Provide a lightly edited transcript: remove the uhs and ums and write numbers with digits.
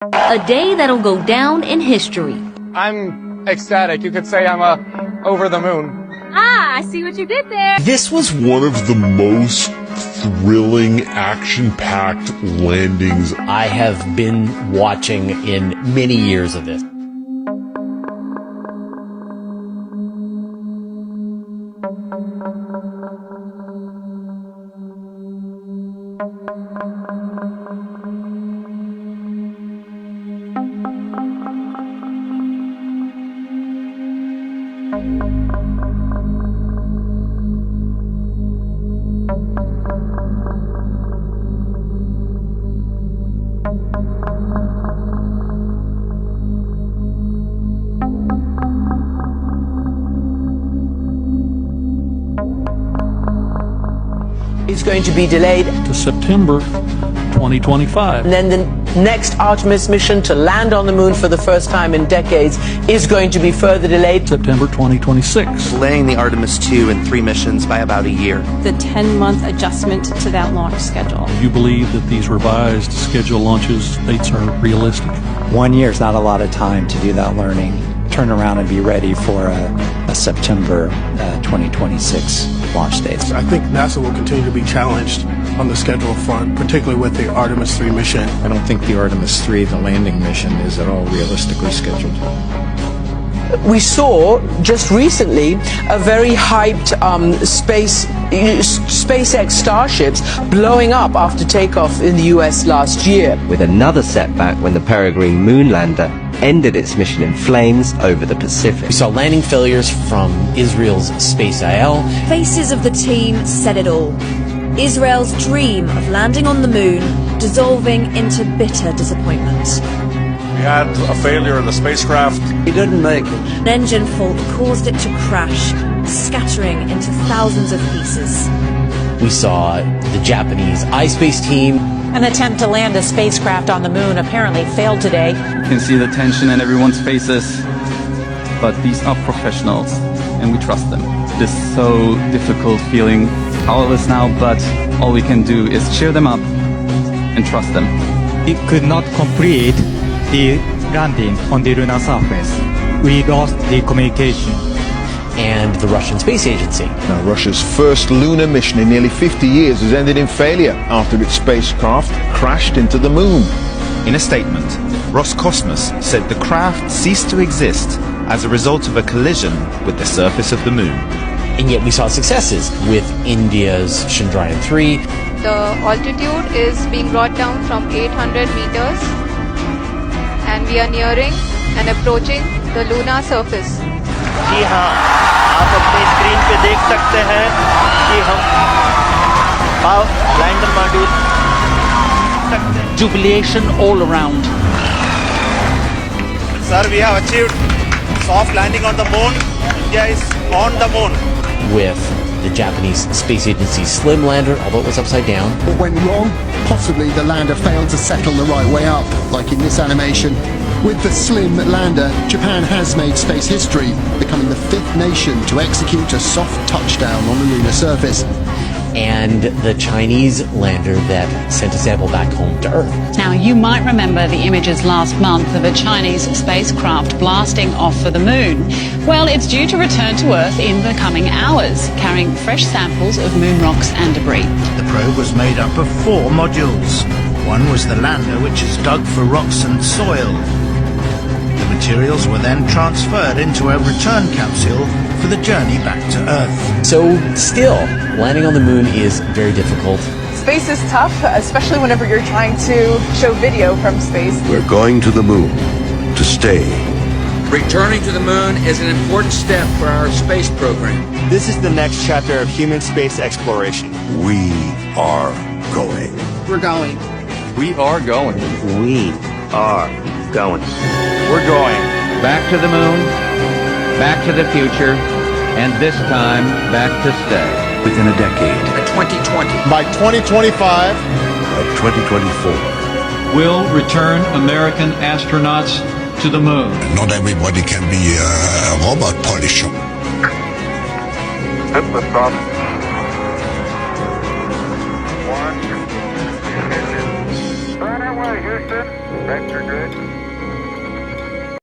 A day that'll go down in history. I'm ecstatic. You could say I'm over the moon. Ah, I see what you did there. This was one of the most thrilling, action-packed landings I have been watching in many years of this. Is going to be delayed to September 2025. And then the next Artemis mission to land on the moon for the first time in decades is going to be further delayed. September 2026. Delaying the Artemis 2 and 3 missions by about a year. The 10-month adjustment to that launch schedule. You believe that these revised schedule launches dates are realistic? 1 year is not a lot of time to do that learning. Turn around and be ready for a September 2026 launch date. I think NASA will continue to be challenged on the schedule front, particularly with the Artemis 3 mission. I don't think the Artemis 3, the landing mission, is at all realistically scheduled. We saw just recently a very hyped SpaceX Starships blowing up after takeoff in the US last year. With another setback when the Peregrine moon lander ended its mission in flames over the Pacific. We saw landing failures from Israel's Space IL. Faces of the team said it all. Israel's dream of landing on the moon dissolving into bitter disappointment. We had a failure in the spacecraft. He didn't make it. An engine fault caused it to crash, scattering into thousands of pieces. We saw the Japanese iSpace team. An attempt to land a spacecraft on the moon apparently failed today. You can see the tension in everyone's faces, but these are professionals and we trust them. It is so difficult feeling powerless now, but all we can do is cheer them up and trust them. We could not complete the landing on the lunar surface. We lost the communication. And the Russian Space Agency. Now, Russia's first lunar mission in nearly 50 years has ended in failure after its spacecraft crashed into the moon. In a statement, Roscosmos said the craft ceased to exist as a result of a collision with the surface of the moon. And yet we saw successes with India's Chandrayaan-3. The altitude is being brought down from 800 meters and we are nearing and approaching the lunar surface. जी हाँ, आप अपनी screen पे देख सकते हैं कि हम lander module jubilation all around. Sir, we have achieved soft landing on the moon. India is on the moon. With the Japanese Space Agency Slim lander, although it was upside down. What went wrong? Possibly the lander failed to settle the right way up, like in this animation. With the Slim lander, Japan has made space history, becoming the 5th nation to execute a soft touchdown on the lunar surface. And the Chinese lander that sent a sample back home to Earth. Now, you might remember the images last month of a Chinese spacecraft blasting off for the moon. Well, it's due to return to Earth in the coming hours, carrying fresh samples of moon rocks and debris. The probe was made up of 4 modules. One was the lander, which is dug for rocks and soil. The materials were then transferred into a return capsule for the journey back to Earth. So, still, landing on the moon is very difficult. Space is tough, especially whenever you're trying to show video from space. We're going to the moon to stay. Returning to the moon is an important step for our space program. This is the next chapter of human space exploration. We are going. We're going. We are going. We are going. We're going. Back to the moon, back to the future, and this time back to stay. Within a decade. By 2020. By 2025. By 2024. We'll return American astronauts to the moon. Not everybody can be a robot polisher. Hit the stop. 1. Right away. Houston, vector good.